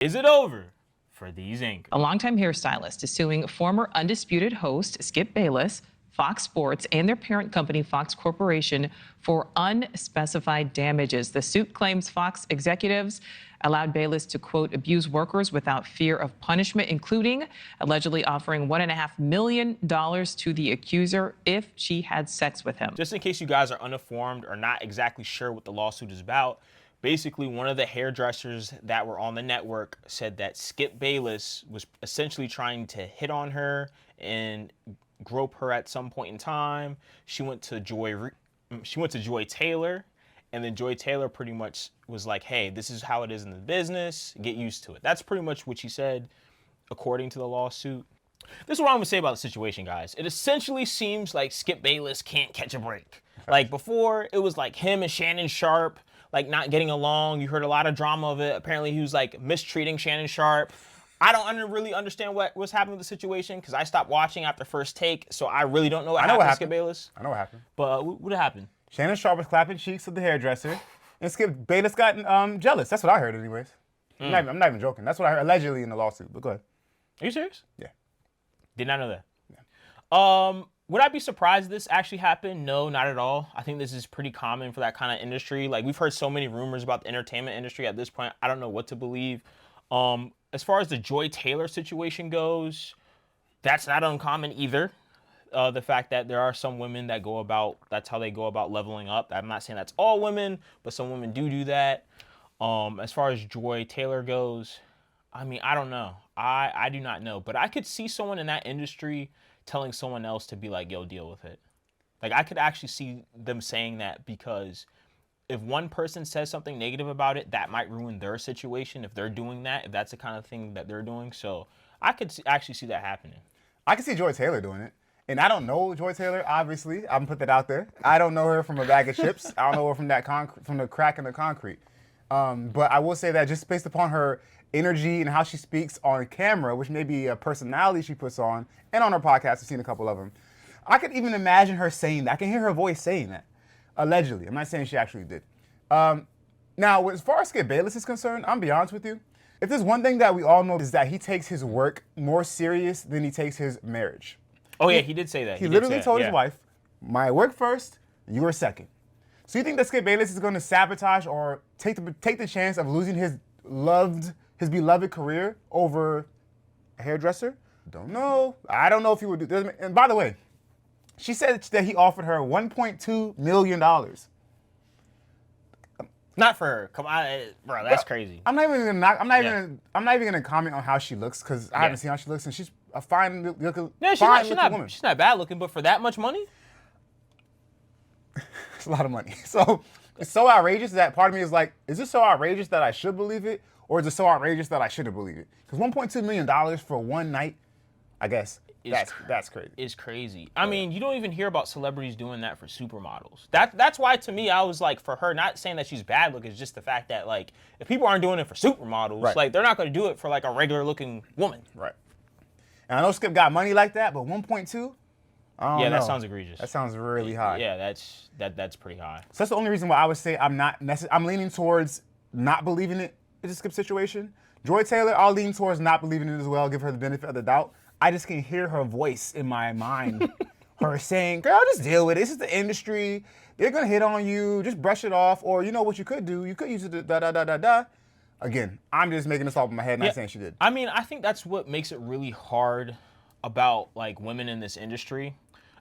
Is it over for these anchors? A longtime hairstylist is suing former Undisputed host Skip Bayless, Fox Sports, and their parent company, Fox Corporation, for unspecified damages. The suit claims Fox executives allowed Bayless to, quote, abuse workers without fear of punishment, including allegedly offering $1.5 million to the accuser if she had sex with him. Just in case you guys are uninformed or not exactly sure what the lawsuit is about, basically one of the hairdressers that were on the network said that Skip Bayless was essentially trying to hit on her and grope her at some point in time. She went to Joy Taylor, and then Joy Taylor pretty much was like, hey, this is how it is in the business. Get used to it. That's pretty much what she said, according to the lawsuit. This is what I'm going to say about the situation, guys. It essentially seems like Skip Bayless can't catch a break. Like before, it was like him and Shannon Sharp, like not getting along. You heard a lot of drama of it. Apparently, he was like mistreating Shannon Sharp. I don't really understand what was happening with the situation because I stopped watching after First Take, so I really don't know what happened to Skip Bayless. I know what happened. But what happened? Shannon Sharp was clapping cheeks with the hairdresser, and Skip Bayless got jealous. That's what I heard, anyways. I'm not even joking. That's what I heard allegedly in the lawsuit. But go ahead. Are you serious? Yeah. Did not know that. Yeah. Would I be surprised this actually happened? No, not at all. I think this is pretty common for that kind of industry. Like, we've heard so many rumors about the entertainment industry at this point. I don't know what to believe. As far as the Joy Taylor situation goes, that's not uncommon either. The fact that there are some women that that's how they go about leveling up. I'm not saying that's all women, but some women do that. As far as Joy Taylor goes, I mean, I don't know. I do not know. But I could see someone in that industry telling someone else to be like, yo, deal with it. Like, I could actually see them saying that because if one person says something negative about it, that might ruin their situation if they're doing that, if that's the kind of thing that they're doing. So I could actually see that happening. I can see Joy Taylor doing it. And I don't know Joy Taylor, obviously. I'm going to put that out there. I don't know her from a bag of chips. I don't know her from the crack in the concrete. But I will say that just based upon her energy and how she speaks on camera, which may be a personality she puts on, and on her podcast, I've seen a couple of them. I could even imagine her saying that. I can hear her voice saying that. Allegedly. I'm not saying she actually did. Now, as far as Skip Bayless is concerned, I'm be honest with you. If there's one thing that we all know is that he takes his work more serious than he takes his marriage. Oh, yeah, he did say that. He literally told his wife, my work first, you are second. So you think that Skip Bayless is going to sabotage or take the chance of losing his beloved career over a hairdresser? Don't know. I don't know if he would do this. And by the way, she said that he offered her $1.2 million. Not for her. Come on, bro. That's crazy. I'm not even gonna comment on how she looks because I haven't seen how she looks, and she's a fine looking. No, she's not. She's not bad looking, but for that much money, it's a lot of money. So it's so outrageous that part of me is like, is this so outrageous that I should believe it, or is it so outrageous that I shouldn't believe it? Because $1.2 million for one night, I guess. That's crazy. It's crazy. I mean, you don't even hear about celebrities doing that for supermodels. That's why, to me, I was like, for her, not saying that she's bad looking, it's just the fact that, like, if people aren't doing it for supermodels, like, they're not going to do it for, like, a regular looking woman. Right. And I know Skip got money like that, but 1.2? Yeah, that sounds egregious. That sounds really high. Yeah, that's pretty high. So that's the only reason why I would say I'm leaning towards not believing it in a Skip situation. Joy Taylor, I'll lean towards not believing it as well, give her the benefit of the doubt. I just can hear her voice in my mind, her saying, girl, just deal with it. This is the industry. They're going to hit on you. Just brush it off. Or you know what you could do? You could use it da-da-da-da-da. Again, I'm just making this off in my head, not saying she did. I mean, I think that's what makes it really hard about, like, women in this industry,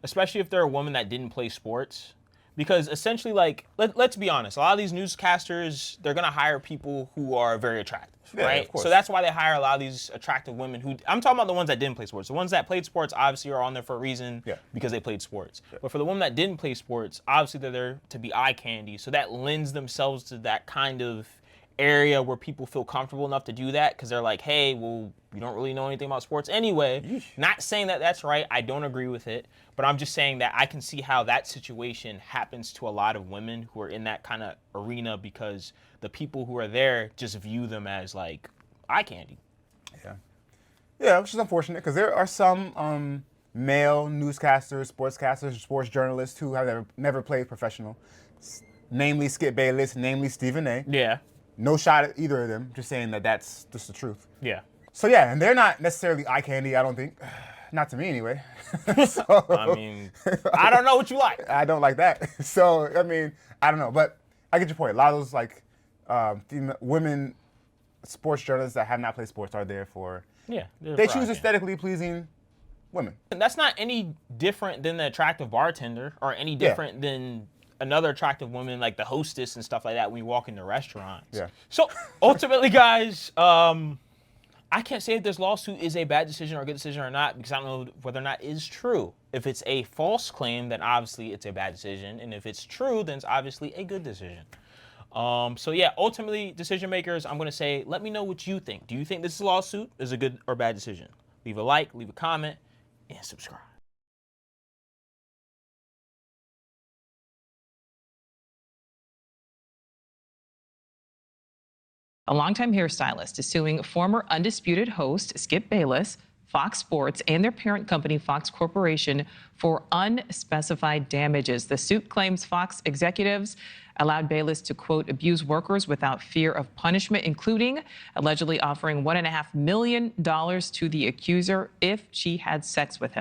especially if they're a woman that didn't play sports. Because essentially, like, let's be honest, a lot of these newscasters, they're going to hire people who are very attractive, right? Of course. So that's why they hire a lot of these attractive women who, I'm talking about the ones that didn't play sports. The ones that played sports obviously are on there for a reason because they played sports. Yeah. But for the women that didn't play sports, obviously they're there to be eye candy. So that lends themselves to that kind of area where people feel comfortable enough to do that because they're like, hey, well, you don't really know anything about sports anyway. Yeesh. Not saying that that's right. I don't agree with it. But I'm just saying that I can see how that situation happens to a lot of women who are in that kind of arena because the people who are there just view them as, like, eye candy. Yeah. Yeah, which is unfortunate because there are some male newscasters, sportscasters, sports journalists who have never played professional, namely Skip Bayless, namely Stephen A. Yeah. No shot at either of them. Just saying that that's just the truth. Yeah. So yeah, and they're not necessarily eye candy, I don't think. Not to me anyway. So, I mean, I don't know what you like. I don't like that. So I mean, I don't know, but I get your point. A lot of those like women sports journalists that have not played sports are there for. Yeah. They choose aesthetically pleasing women. And that's not any different than the attractive bartender or any different than another attractive woman like the hostess and stuff like that when you walk into restaurants. Yeah. So ultimately, guys, I can't say if this lawsuit is a bad decision or a good decision or not because I don't know whether or not it is true. If it's a false claim, then obviously it's a bad decision. And if it's true, then it's obviously a good decision. So yeah, ultimately, decision makers, I'm going to say, let me know what you think. Do you think this lawsuit is a good or bad decision? Leave a like, leave a comment, and subscribe. A longtime hairstylist is suing former Undisputed host Skip Bayless, Fox Sports, and their parent company, Fox Corporation, for unspecified damages. The suit claims Fox executives allowed Bayless to, quote, abuse workers without fear of punishment, including allegedly offering $1.5 million to the accuser if she had sex with him.